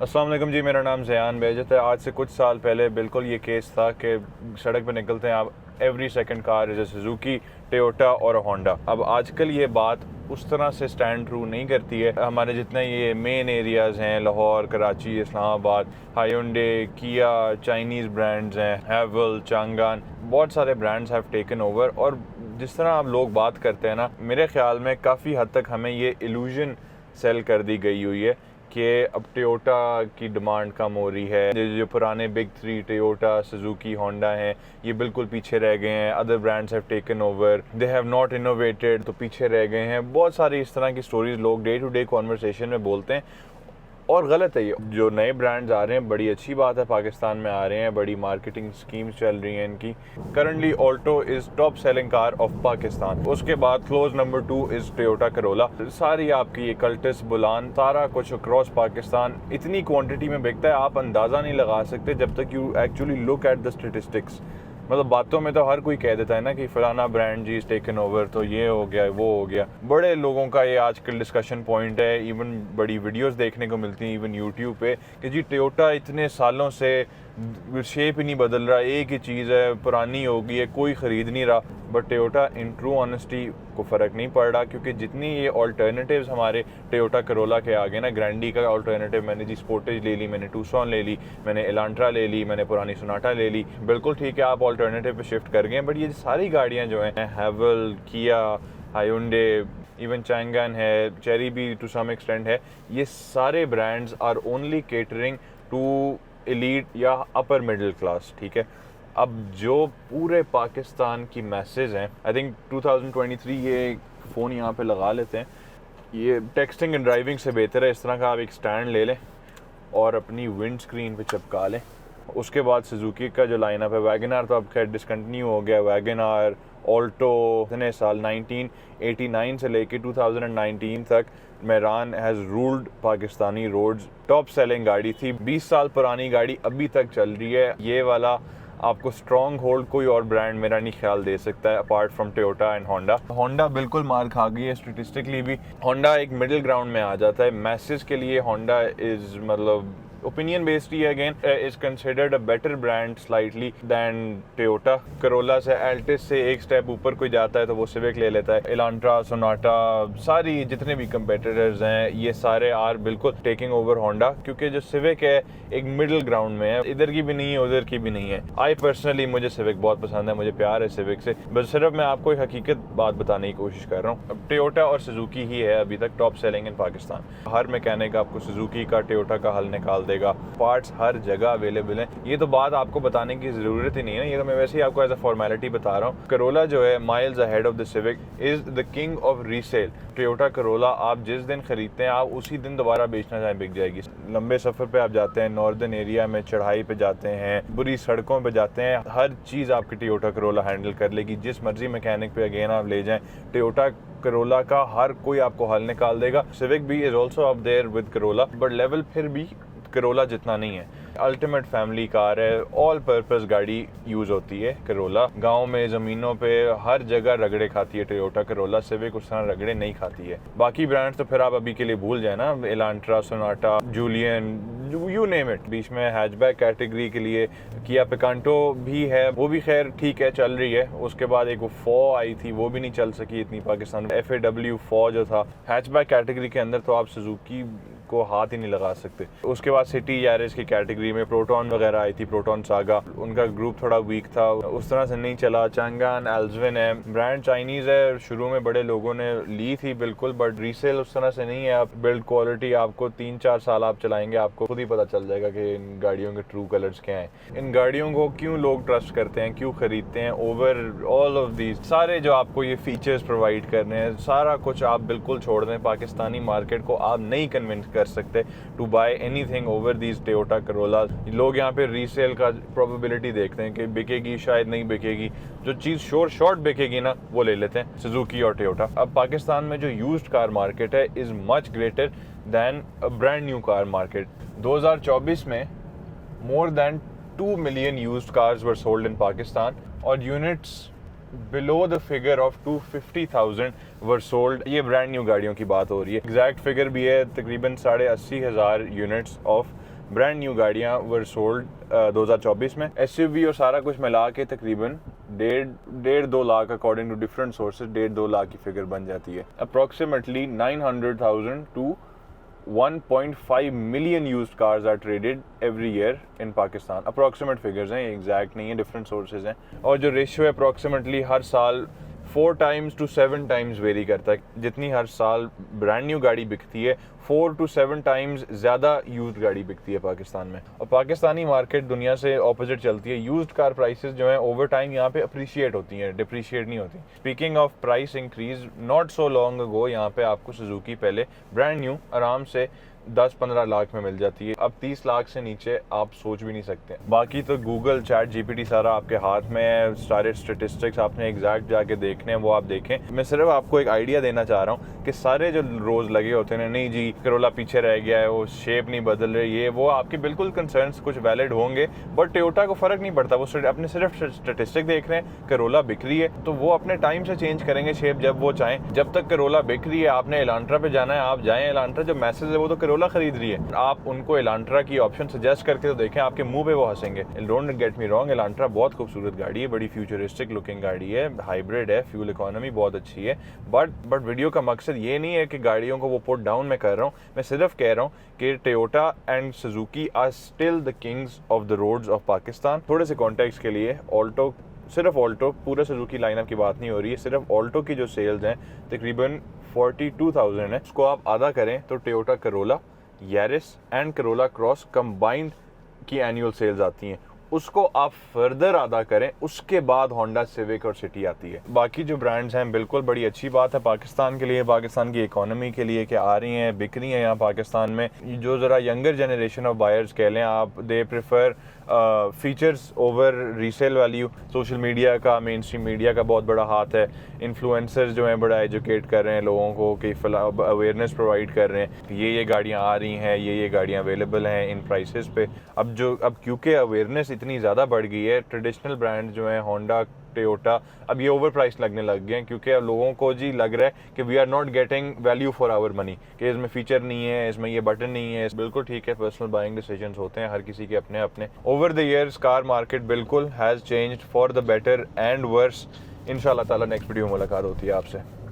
अस्सलाम वालेकुम जी, मेरा नाम ज़यान बेजत है। आज से कुछ साल पहले बिल्कुल ये केस था कि सड़क पे निकलते हैं आप, every second car is a Suzuki, Toyota और होंडा। अब आजकल ये बात उस तरह से स्टैंड ट्रू नहीं करती है। हमारे जितने ये मेन एरियाज़ हैं, लाहौर, कराची, इस्लामाबाद, हायुंडे, किया, चाइनीज़ ब्रांड्स हैं, हैवल, चांगान, बहुत सारे ब्रांड्स हैव टेकन ओवर। और जिस तरह आप लोग बात करते हैं ना, मेरे ख्याल में काफ़ी हद तक हमें ये इल्यूजन सेल कर दी गई हुई है कि अब टोयोटा की डिमांड कम हो रही है। जो पुराने big three Toyota, Suzuki, Honda हैं, ये बिल्कुल पीछे रह गए हैं। Other brands have taken over, they have not innovated, तो पीछे रह गए हैं। बहुत सारी इस तरह की स्टोरीज लोग डे टू डे कॉन्वर्सेशन में बोलते हैं और गलत है ये। जो नए ब्रांड्स आ रहे हैं, बड़ी अच्छी बात है, पाकिस्तान में आ रहे हैं, बड़ी मार्केटिंग स्कीम्स चल रही हैं इनकी। Currently Alto is top selling car of Pakistan. उसके बाद close number 2 is Toyota Corolla. सारी आपकी ये कल्टिस, बुलान, सारा कुछ अक्रॉस पाकिस्तान इतनी क्वांटिटी में बिकता है, आप अंदाज़ा नहीं लगा सकते जब तक you actually look at the statistics. मतलब बातों में तो हर कोई कह देता है ना कि फलाना brand G is taken over, तो ये हो गया, वो हो गया। बड़े लोगों का ये आजकल डिस्कशन पॉइंट है। इवन बड़ी वीडियोस देखने को मिलती हैं इवन यूट्यूब पे कि जी टोयोटा इतने सालों से शेप ही नहीं बदल रहा, एक ही चीज़ है, पुरानी हो गई है, कोई ख़रीद नहीं रहा। But Toyota in true honesty को फ़र्क नहीं पड़ रहा, क्योंकि जितनी ये ऑल्टरनेटिव्स हमारे टोयोटा करोला के आगे ना, ग्रैंडी का ऑल्टरनेटिव मैंने जी स्पोर्टेज ले ली, मैंने टूसॉन ले ली, मैंने एलांट्रा ले ली, मैंने पुरानी सोनाटा ले ली। बिल्कुल ठीक है, आप ऑल्टरनेटिव पे शिफ्ट कर गए, बट ये सारी गाड़ियाँ जो हैं, हैवल, किया, हायुंडे, इवन चांगान है, चेरी भी टू सम एक्सटेंट है, ये सारे brands are only catering to elite या अपर मिडिल क्लास। ठीक है, अब जो पूरे पाकिस्तान की मैसेज हैं, आई थिंक 2023 ये फ़ोन यहाँ पे लगा लेते हैं, ये टेक्सटिंग एंड ड्राइविंग से बेहतर है इस तरह का आप एक स्टैंड ले लें और अपनी विंड स्क्रीन पे चिपका लें। उसके बाद सुजुकी का जो लाइनअप है, वैगन आर तो अब खैर डिसकंटिन्यू हो गया, वैगन आर, ऑल्टो, इतने साल 1989 से लेके 2019 तक Mehran has ruled Pakistani roads. Top selling गाड़ी थी, 20 साल पुरानी गाड़ी अभी तक चल रही है। ये वाला आपको स्ट्रॉन्ग होल्ड कोई और ब्रांड मेरा नहीं ख्याल दे सकता है apart from Toyota and Honda. Honda बिल्कुल मार खा गई है स्टेटिस्टिकली भी। होंडा एक मिडिल ग्राउंड में आ जाता है। मैसेज के लिए होंडा इज़ मतलब ओपिनियन बेस्ड ही again is considered a better brand slightly than Toyota. Corolla से, एल्टिस से एक स्टेप ऊपर कोई जाता है तो वो सिविक ले लेता है। एलांट्रा, सोनाटा, सारी जितने भी कंपेटिटर्स हैं, ये सारे आर बिल्कुल टेकिंग ओवर होंडा, क्योंकि जो सिविक है एक मिडिल ग्राउंड में है, इधर की भी नहीं है, उधर की भी नहीं है। आई पर्सनली, मुझे सिविक बहुत पसंद है, मुझे प्यार है सिविक से। बस सिर्फ मैं आपको एक हकीकत बात बताने की कोशिश कर रहा हूँ। अब टोयोटा और सुजुकी ही है अभी तक टॉप सेलिंग इन पाकिस्तान। हर मैकेनिक आपको सुजुकी का, टोयोटा का हल निकाल देगा, पार्ट्स हर जगह अवेलेबल हैं। ये तो बात आपको बताने की ज़रूरत ही नहीं है, ये तो मैं वैसे ही आपको एज अ फॉर्मेलिटी बता रहा हूँ। करोला जो है miles ahead of the civic, is the king of resale. Toyota Corolla आप जिस दिन खरीदते हैं, आप उसी दिन दोबारा बेचना चाहें बिक जाएगी। लंबे सफ़र पे आप जाते हैं, नॉर्दर्न एरिया में चढ़ाई पे जाते हैं, बुरी सड़कों पे जाते हैं, हर चीज़ आपकी टोयोटा करोला हैंडल कर लेगी। जिस मर्जी मैकेनिक पे अगेन आप ले जाएं, टोयोटा करोला का हर कोई आपको हल निकाल देगा। सिविक भी is also up there with Corolla, but level फिर भी करोला जितना नहीं है। अल्टीमेट फैमिली कार है, ऑल पर्पस गाड़ी यूज़ होती है करोला। गांव में, ज़मीनों पे, हर जगह रगड़े खाती है टोयोटा करोला। सिविक उस तरह रगड़े नहीं खाती है। बाकी ब्रांड्स तो फिर आप अभी के लिए भूल जाए ना, Elantra, Sonata, Julian, you name it. बीच में हैचबैक कैटेगरी के लिए किया पिकांटो भी है, वो भी खैर ठीक है, चल रही है। उसके बाद एक वो फॉ आई थी, वो भी नहीं चल सकी इतनी पाकिस्तान में। FAW फॉ जो था हैचबैक कैटेगरी के अंदर, तो आप सुजुकी को हाथ ही नहीं लगा सकते। उसके बाद सिटी यारिस की कैटेगरी में प्रोटॉन वगैरह आई थी, प्रोटॉन सागा, उनका ग्रुप थोड़ा वीक था, उस तरह से नहीं चला। चांगान, एल्जविन है, ब्रांड चाइनीज़ है, शुरू में बड़े लोगों ने ली थी बिल्कुल, बट रीसेल उस तरह से नहीं है। आप बिल्ड क्वालिटी आपको 3-4 साल आप चलाएंगे, आपको खुद ही पता चल जाएगा कि इन गाड़ियों के ट्रू कलर्स क्या हैं। इन गाड़ियों को क्यों लोग ट्रस्ट करते हैं, क्यों खरीदते हैं ओवर ऑल ऑफ दीज सारे जो आपको ये फीचर्स प्रोवाइड कर रहे हैं, सारा कुछ आप बिल्कुल छोड़ दें। पाकिस्तानी मार्केट को आप नहीं कन्विंस कर सकते to buy anything over these Toyota Corolla. लोग यहाँ पे रीसेल का प्रोबेबिलिटी देखते हैं कि बिकेगी, शायद नहीं बिकेगी। जो चीज़ शॉर्ट बिकेगी ना, वो ले लेते हैं, सुजुकी और टोयोटा। अब पाकिस्तान में जो यूज्ड कार मार्केट है is much greater than a brand new car market. 2024 में more than 2 million used cars were sold in Pakistan और units below the figure of 250,000 were sold. ये ब्रांड न्यू गाड़ियों की बात हो रही है। एग्जैक्ट फिगर भी है तकरीबन 80,500 यूनिट्स ऑफ ब्रांड न्यू गाड़ियाँ वर सोल्ड 2024 में। SUV और सारा कुछ मिला के तकरीबन 1.5-2 lakh according to different sources 1.5-2 lakh की फिगर बन जाती है। Approximately 900,000 to 1.5 million used cars are traded every year in Pakistan. Approximate figures हैं, एग्जैक्ट नहीं है, डिफरेंट सोर्सेज हैं। और जो रेशियो है अप्रॉक्सीमेटली हर साल 4 times to 7 times वेरी करता है। जितनी हर साल ब्रांड न्यू गाड़ी बिकती है 4 to 7 times ज़्यादा यूज्ड गाड़ी बिकती है पाकिस्तान में। और पाकिस्तानी मार्केट दुनिया से ऑपोजिट चलती है। यूज्ड कार प्राइसेस जो है ओवर टाइम यहाँ पे अप्रिशिएट होती हैं, डिप्रिशिएट नहीं होती। Speaking of price increase, not so long ago यहाँ पे आपको सुजुकी पहले ब्रांड न्यू आराम से 10-15 लाख में मिल जाती है। अब 30 लाख से नीचे आप सोच भी नहीं सकते। बाकी तो गूगल चैट GPT सारा आपके हाथ में है, सारे स्टेटिस्टिक्स आपने एग्जैक्ट जाके देखने हैं, वो आप देखें। मैं सिर्फ आपको एक आइडिया देना चाह रहा हूँ कि सारे जो रोज लगे होते हैं नहीं जी करोला पीछे रह गया है, वो शेप नहीं बदल रही, ये वो आपके बिल्कुल कंसर्न्स कुछ वैलिड होंगे, बट टोयोटा को फर्क नहीं पड़ता। वो अपने सिर्फ स्टेटिस्टिक देख रहे हैं, करोला बिक रही है तो वो अपने टाइम से चेंज करेंगे शेप जब वो चाहें। जब तक करोला बिक रही है आपने एलांट्रा पे जाना है, आप जाएं एलांट्रा, जो मैसेज है वो तो करोला खरीद रही है। आप उनको एलांट्रा की ऑप्शन सजेस्ट करके तो देखें, आपके मुंह पे वो हंसेंगे। Don't get me wrong, Elantra बहुत खूबसूरत गाड़ी है, बड़ी फ्यूचरिस्टिक लुकिंग गाड़ी है, हाइब्रिड है, फ्यूल इकोनॉमी बहुत अच्छी है। बट वीडियो का मकसद ये नहीं है कि गाड़ियों को वो पुट डाउन में कर रहा हूँ। मैं सिर्फ कह रहा हूँ कि Toyota and Suzuki are still the kings of the roads of Pakistan. थोड़े से कॉन्टेक्स्ट के लिए, ऑल्टो, सिर्फ ऑल्टो, पूरे सुजुकी लाइनअप की बात नहीं हो रही है, सिर्फ ऑल्टो की जो सेल्स हैं तकरीबन 42,000 है। उसको आप आधा करें तो Toyota Corolla, Yaris and Corolla cross combined की एनुअल सेल्स आती हैं। उसको आप फर्दर आदा करें, उसके बाद होंडा सिविक और सिटी आती है। बाकी जो ब्रांड्स हैं बिल्कुल बड़ी अच्छी बात है पाकिस्तान के लिए, पाकिस्तान की इकोनॉमी के लिए कि आ रही हैं, बिक रही हैं यहाँ पाकिस्तान में। जो ज़रा यंगर जनरेशन ऑफ बायर्स कह लें आप, they prefer features over resale value. Social media का, मेन स्ट्रीम मीडिया का बहुत बड़ा हाथ है। इन्फ्लुएंसर्स जो हैं बड़ा एजुकेट कर रहे हैं लोगों को, कि अवेयरनेस प्रोवाइड कर रहे हैं कि ये गाड़ियाँ आ रही हैं, ये गाड़ियाँ अवेलेबल हैं इन प्राइसेस पे। अब क्योंकि अवेयरनेस इतनी ज़्यादा बढ़ गई है, ट्रेडिशनल ब्रांड जो हैं होंडा, टोयोटा, अब ये ओवर प्राइस लगने लग गए हैं, क्योंकि अब लोगों को जी लग रहा है कि we are not getting value for our money, कि इसमें फीचर नहीं है, इसमें ये बटन नहीं है। बिल्कुल ठीक है, पर्सनल बाइंग डिसीजंस होते हैं हर किसी के अपने अपने। Over the years car market बिल्कुल has changed for the better and worse. इंशाल्लाह ताला नेक्स्ट वीडियो में मुलाकात होती है आपसे।